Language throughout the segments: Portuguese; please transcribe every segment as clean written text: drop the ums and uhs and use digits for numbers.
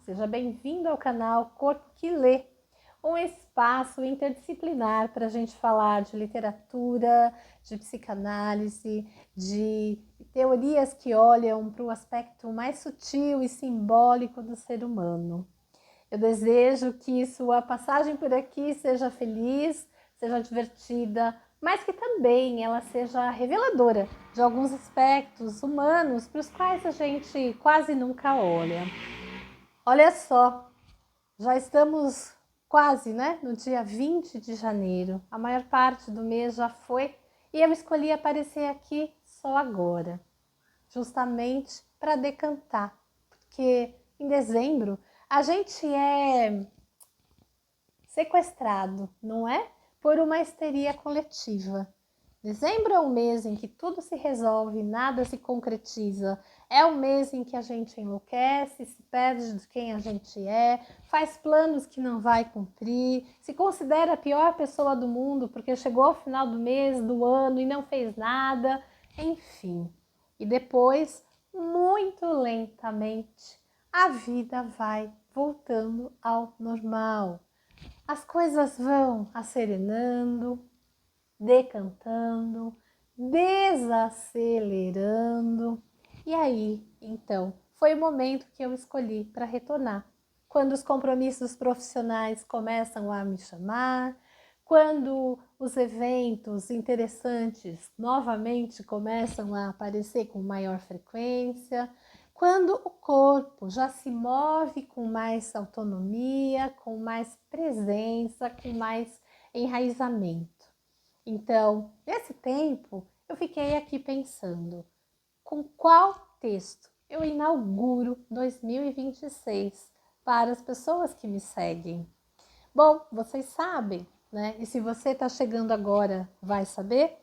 Seja bem-vindo ao canal Corpo que Lê, um espaço interdisciplinar para a gente falar de literatura, de psicanálise, de teorias que olham para o aspecto mais sutil e simbólico do ser humano. Eu desejo que sua passagem por aqui seja feliz, seja divertida, mas que também ela seja reveladora de alguns aspectos humanos para os quais a gente quase nunca olha. Olha só, já estamos quase, no dia 20 de janeiro. A maior parte do mês já foi e eu escolhi aparecer aqui só agora, justamente para decantar, porque em dezembro a gente é sequestrado, não é? Por uma histeria coletiva. Dezembro é um mês em que tudo se resolve, nada se concretiza. É um mês em que a gente enlouquece, se perde de quem a gente é, faz planos que não vai cumprir, se considera a pior pessoa do mundo porque chegou ao final do mês, do ano e não fez nada, enfim. E depois, muito lentamente, a vida vai voltando ao normal. As coisas vão acerenando, decantando, desacelerando. E aí, então, foi o momento que eu escolhi para retornar. Quando os compromissos profissionais começam a me chamar, quando os eventos interessantes novamente começam a aparecer com maior frequência, quando o corpo já se move com mais autonomia, com mais presença, com mais enraizamento. Então, nesse tempo, eu fiquei aqui pensando, com qual texto eu inauguro 2026 para as pessoas que me seguem? Bom, vocês sabem, né? E se você está chegando agora, vai saber,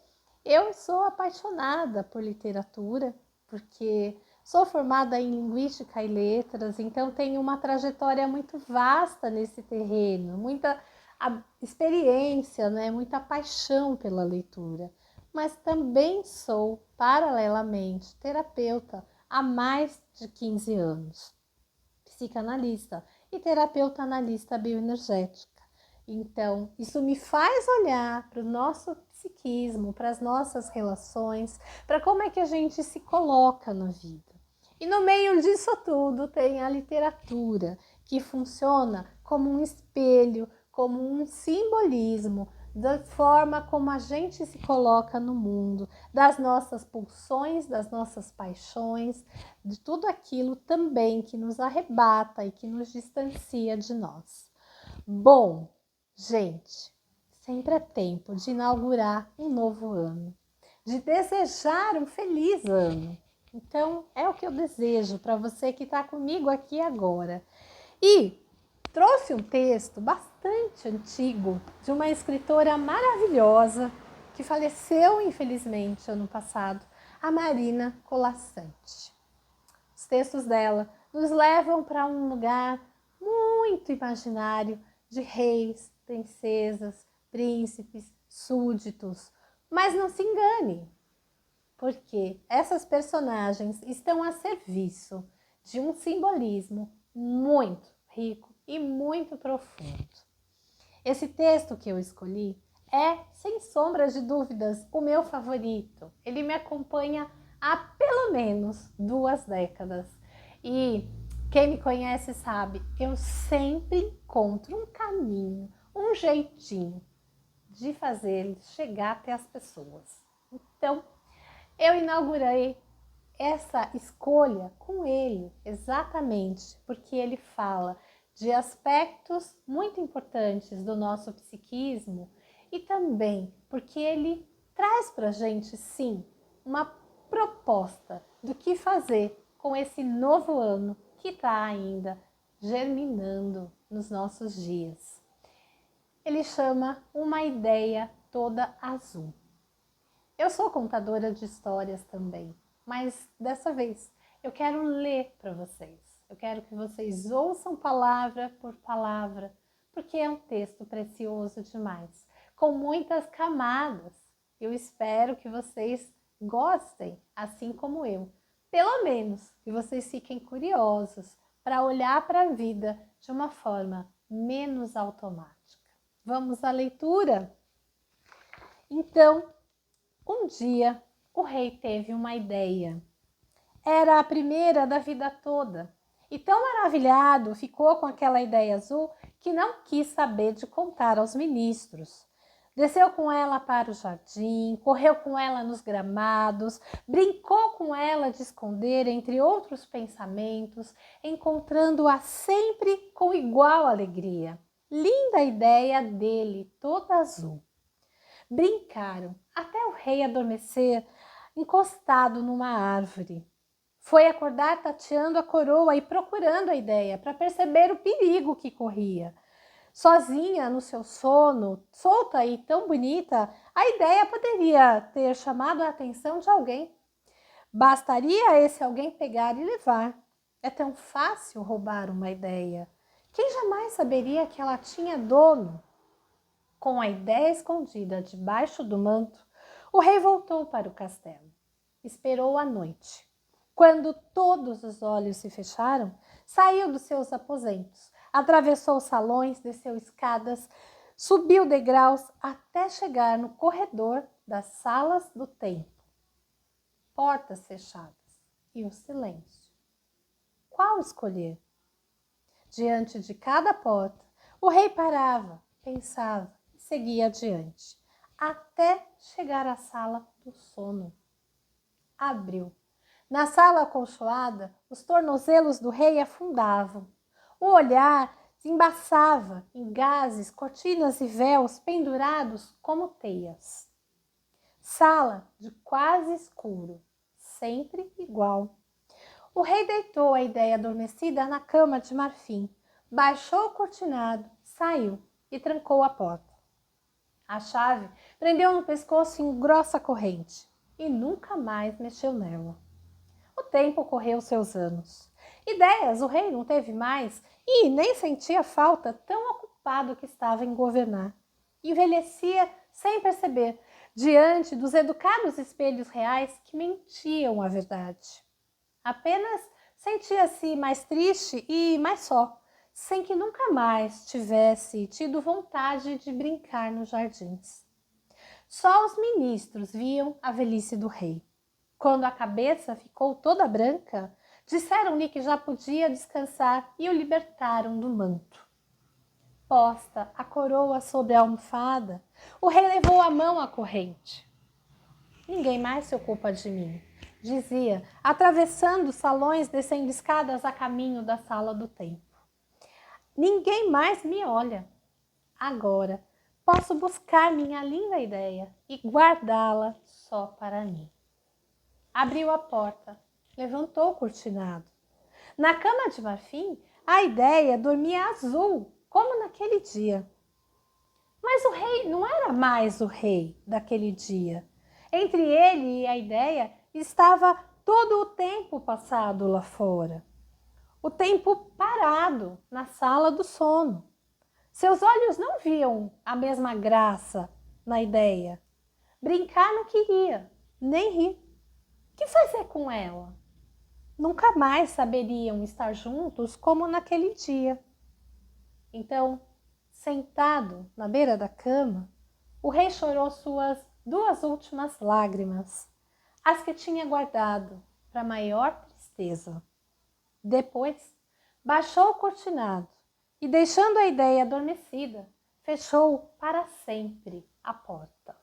eu sou apaixonada por literatura, porque sou formada em Linguística e Letras, então tenho uma trajetória muito vasta nesse terreno, muita experiência, né? Muita paixão pela leitura. Mas também sou, paralelamente, terapeuta há mais de 15 anos, psicanalista e terapeuta analista bioenergética. Então, isso me faz olhar para o nosso psiquismo, para as nossas relações, para como é que a gente se coloca na vida. E no meio disso tudo tem a literatura, que funciona como um espelho, como um simbolismo da forma como a gente se coloca no mundo, das nossas pulsões, das nossas paixões, de tudo aquilo também que nos arrebata e que nos distancia de nós. Bom, gente, sempre é tempo de inaugurar um novo ano, de desejar um feliz ano. Então, é o que eu desejo para você que está comigo aqui agora. E trouxe um texto bastante antigo de uma escritora maravilhosa que faleceu, infelizmente, ano passado, a Marina Colasanti. Os textos dela nos levam para um lugar muito imaginário de reis, princesas, príncipes, súditos. Mas não se engane, porque essas personagens estão a serviço de um simbolismo muito rico e muito profundo. Esse texto que eu escolhi é, sem sombra de dúvidas, o meu favorito. Ele me acompanha há pelo menos 2 décadas. E quem me conhece sabe, eu sempre encontro um caminho, um jeitinho de fazer ele chegar até as pessoas. Então, eu inaugurei essa escolha com ele, exatamente porque ele fala de aspectos muito importantes do nosso psiquismo e também porque ele traz para a gente, sim, uma proposta do que fazer com esse novo ano que está ainda germinando nos nossos dias. Ele chama Uma Ideia Toda Azul. Eu sou contadora de histórias também, mas dessa vez eu quero ler para vocês. Eu quero que vocês ouçam palavra por palavra, porque é um texto precioso demais, com muitas camadas. Eu espero que vocês gostem, assim como eu. Pelo menos que vocês fiquem curiosos para olhar para a vida de uma forma menos automática. Vamos à leitura? Então, um dia, o rei teve uma ideia. Era a primeira da vida toda. E tão maravilhado ficou com aquela ideia azul que não quis saber de contar aos ministros. Desceu com ela para o jardim, correu com ela nos gramados, brincou com ela de esconder entre outros pensamentos, encontrando-a sempre com igual alegria. Linda ideia dele, toda azul. Brincaram até o rei adormecer, encostado numa árvore. Foi acordar tateando a coroa e procurando a ideia para perceber o perigo que corria. Sozinha no seu sono, solta e tão bonita, a ideia poderia ter chamado a atenção de alguém. Bastaria esse alguém pegar e levar. É tão fácil roubar uma ideia. Quem jamais saberia que ela tinha dono? Com a ideia escondida debaixo do manto, o rei voltou para o castelo. Esperou a noite. Quando todos os olhos se fecharam, saiu dos seus aposentos, atravessou salões, desceu escadas, subiu degraus até chegar no corredor das salas do templo. Portas fechadas e o silêncio. Qual escolher? Diante de cada porta, o rei parava, pensava e seguia adiante, até chegar à sala do sono. Abriu. Na sala acolchoada, os tornozelos do rei afundavam. O olhar se embaçava em gases, cortinas e véus pendurados como teias. Sala de quase escuro, sempre igual. O rei deitou a ideia adormecida na cama de marfim, baixou o cortinado, saiu e trancou a porta. A chave prendeu no pescoço em grossa corrente e nunca mais mexeu nela. O tempo correu seus anos. Ideias o rei não teve mais e nem sentia falta, tão ocupado que estava em governar. Envelhecia sem perceber, diante dos educados espelhos reais que mentiam a verdade. Apenas sentia-se mais triste e mais só, sem que nunca mais tivesse tido vontade de brincar nos jardins. Só os ministros viam a velhice do rei. Quando a cabeça ficou toda branca, disseram-lhe que já podia descansar e o libertaram do manto. Posta a coroa sobre a almofada, o rei levou a mão à corrente. Ninguém mais se ocupa de mim, dizia, atravessando salões, descendo escadas a caminho da sala do templo. Ninguém mais me olha. Agora posso buscar minha linda ideia e guardá-la só para mim. Abriu a porta, levantou o cortinado. Na cama de marfim, a ideia dormia azul, como naquele dia. Mas o rei não era mais o rei daquele dia. Entre ele e a ideia estava todo o tempo passado lá fora. O tempo parado na sala do sono. Seus olhos não viam a mesma graça na ideia. Brincar não queria, nem rir. O que fazer com ela? Nunca mais saberiam estar juntos como naquele dia. Então, sentado na beira da cama, o rei chorou suas 2 últimas lágrimas, as que tinha guardado para maior tristeza. Depois, baixou o cortinado e, deixando a ideia adormecida, fechou para sempre a porta.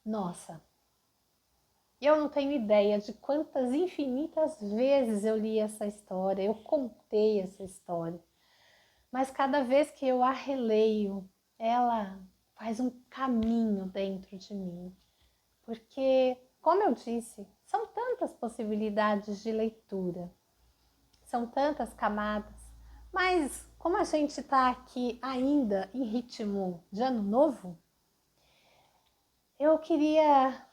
Nossa, eu não tenho ideia de quantas infinitas vezes eu li essa história, eu contei essa história. Mas cada vez que eu a releio, ela faz um caminho dentro de mim. Porque, como eu disse, são tantas possibilidades de leitura, são tantas camadas. Mas como a gente está aqui ainda em ritmo de ano novo, eu queria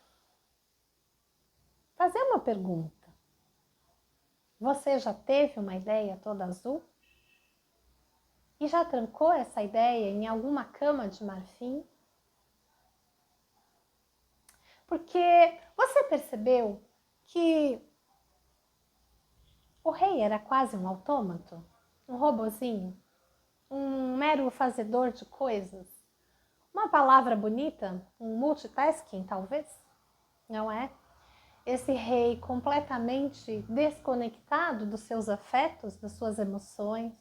fazer uma pergunta. Você já teve uma ideia toda azul? E já trancou essa ideia em alguma cama de marfim? Porque você percebeu que O rei era quase um autômato, um robozinho, um mero fazedor de coisas. Uma palavra bonita, um multitasking talvez, não é? Esse rei completamente desconectado dos seus afetos, das suas emoções,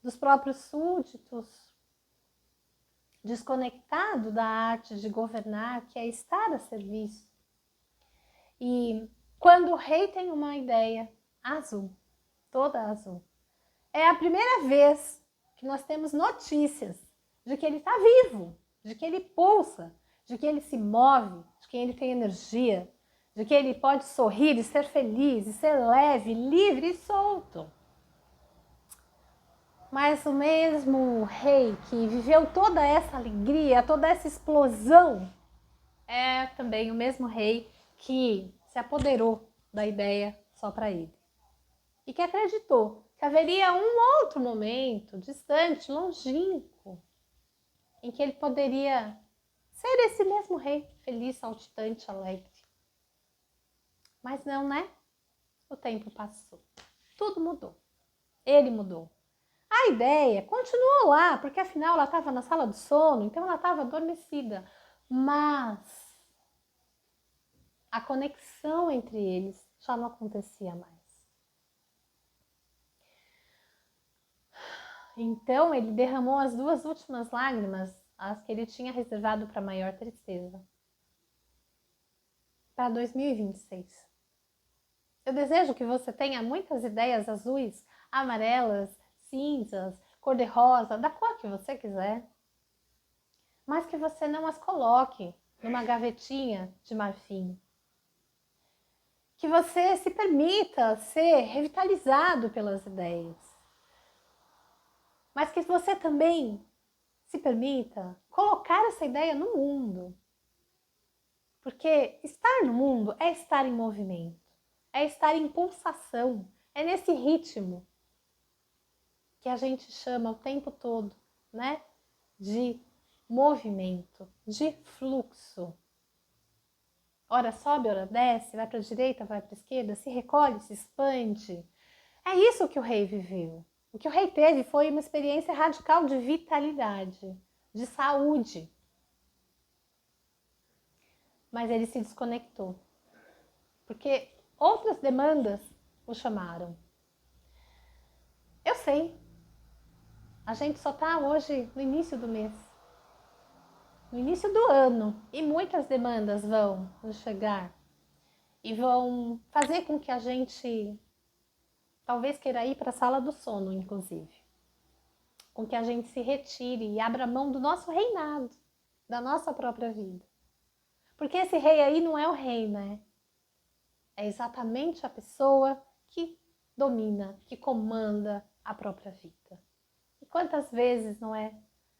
dos próprios súditos, desconectado da arte de governar, que é estar a serviço. E quando o rei tem uma ideia azul, toda azul, é a primeira vez que nós temos notícias de que ele está vivo, de que ele pulsa, de que ele se move, de que ele tem energia, de que ele pode sorrir e ser feliz, e ser leve, livre e solto. Mas o mesmo rei que viveu toda essa alegria, toda essa explosão, é também o mesmo rei que se apoderou da ideia só para ele. E que acreditou que haveria um outro momento, distante, longínquo, em que ele poderia ser esse mesmo rei, feliz, saltitante, alegre. Mas não, né? O tempo passou. Tudo mudou. Ele mudou. A ideia continuou lá, porque afinal ela estava na sala do sono, então ela estava adormecida. Mas a conexão entre eles já não acontecia mais. Então ele derramou as 2 últimas lágrimas, as que ele tinha reservado para maior tristeza, para 2026. Eu desejo que você tenha muitas ideias azuis, amarelas, cinzas, cor-de-rosa, da cor que você quiser, mas que você não as coloque numa gavetinha de marfim. Que você se permita ser revitalizado pelas ideias, mas que você também se permita colocar essa ideia no mundo. Porque estar no mundo é estar em movimento, é estar em pulsação, é nesse ritmo que a gente chama o tempo todo, né, de movimento, de fluxo. Ora sobe, ora desce, vai para a direita, vai para a esquerda, se recolhe, se expande. É isso que o rei viveu. O que o rei teve foi uma experiência radical de vitalidade, de saúde. Mas ele se desconectou, porque outras demandas o chamaram. Eu sei, a gente só está hoje no início do mês, no início do ano, e muitas demandas vão nos chegar e vão fazer com que a gente talvez queira ir para a sala do sono, inclusive. Com que a gente se retire e abra mão do nosso reinado, da nossa própria vida. Porque esse rei aí não é o rei, né? É exatamente a pessoa que domina, que comanda a própria vida. E quantas vezes, não é,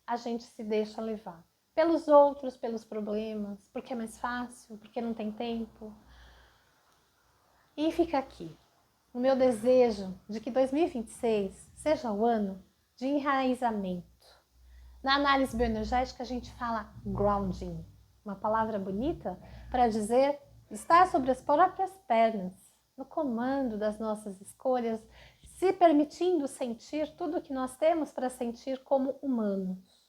a gente se deixa levar pelos outros, pelos problemas, porque é mais fácil, porque não tem tempo. E fica aqui o meu desejo de que 2026 seja o ano de enraizamento. Na análise bioenergética a gente fala grounding, uma palavra bonita para dizer estar sobre as próprias pernas, no comando das nossas escolhas, se permitindo sentir tudo o que nós temos para sentir como humanos.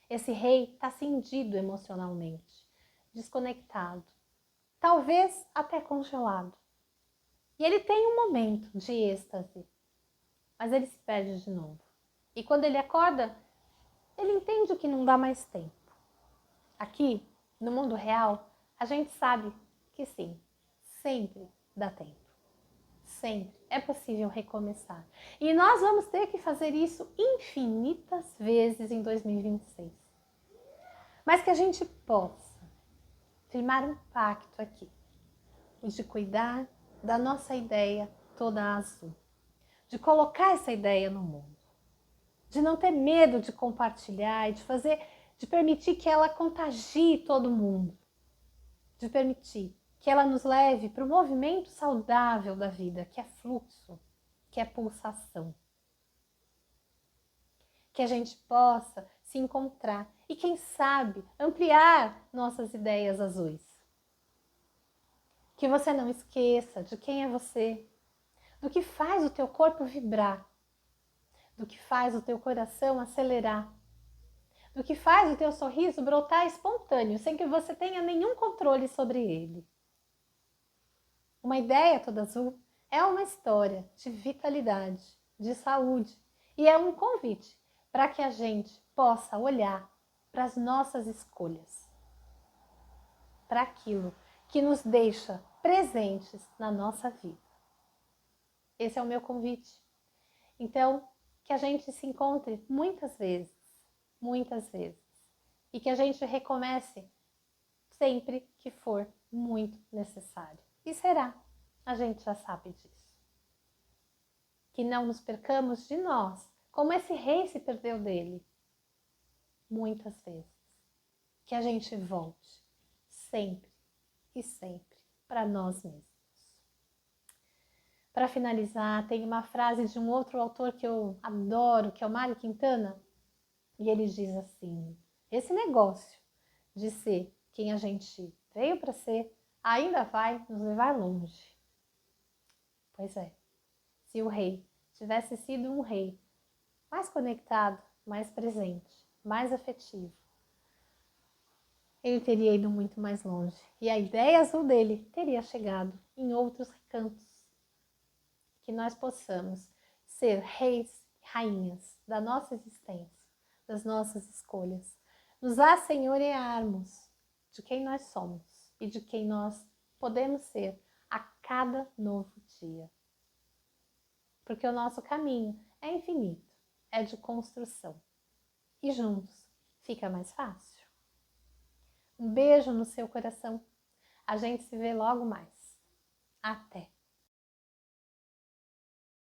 Esse rei está cindido emocionalmente, desconectado, talvez até congelado. E ele tem um momento de êxtase, mas ele se perde de novo. E quando ele acorda, ele entende que não dá mais tempo. Aqui, no mundo real, a gente sabe que sim, sempre dá tempo. Sempre é possível recomeçar. E nós vamos ter que fazer isso infinitas vezes em 2026. Mas que a gente possa firmar um pacto aqui, de cuidar da nossa ideia toda azul, de colocar essa ideia no mundo, de não ter medo de compartilhar e de permitir que ela contagie todo mundo, de permitir que ela nos leve para o movimento saudável da vida, que é fluxo, que é pulsação. Que a gente possa se encontrar e, quem sabe, ampliar nossas ideias azuis. Que você não esqueça de quem é você, do que faz o teu corpo vibrar, do que faz o teu coração acelerar, do que faz o teu sorriso brotar espontâneo, sem que você tenha nenhum controle sobre ele. Uma ideia toda azul é uma história de vitalidade, de saúde, e é um convite para que a gente possa olhar para as nossas escolhas, para aquilo que nos deixa presentes na nossa vida. Esse é o meu convite. Então, que a gente se encontre muitas vezes, e que a gente recomece sempre que for muito necessário. E será, a gente já sabe disso. Que não nos percamos de nós, como esse rei se perdeu dele, muitas vezes. Que a gente volte sempre e sempre para nós mesmos. Para finalizar, tem uma frase de um outro autor que eu adoro, que é o Mário Quintana, e ele diz assim: esse negócio de ser quem a gente veio para ser ainda vai nos levar longe. Pois é, se o rei tivesse sido um rei mais conectado, mais presente, mais afetivo, ele teria ido muito mais longe. E a ideia azul dele teria chegado em outros recantos. Que nós possamos ser reis e rainhas da nossa existência, das nossas escolhas. Nos assenhorearmos de quem nós somos e de quem nós podemos ser a cada novo dia. Porque o nosso caminho é infinito, é de construção. E juntos fica mais fácil. Um beijo no seu coração. A gente se vê logo mais. Até!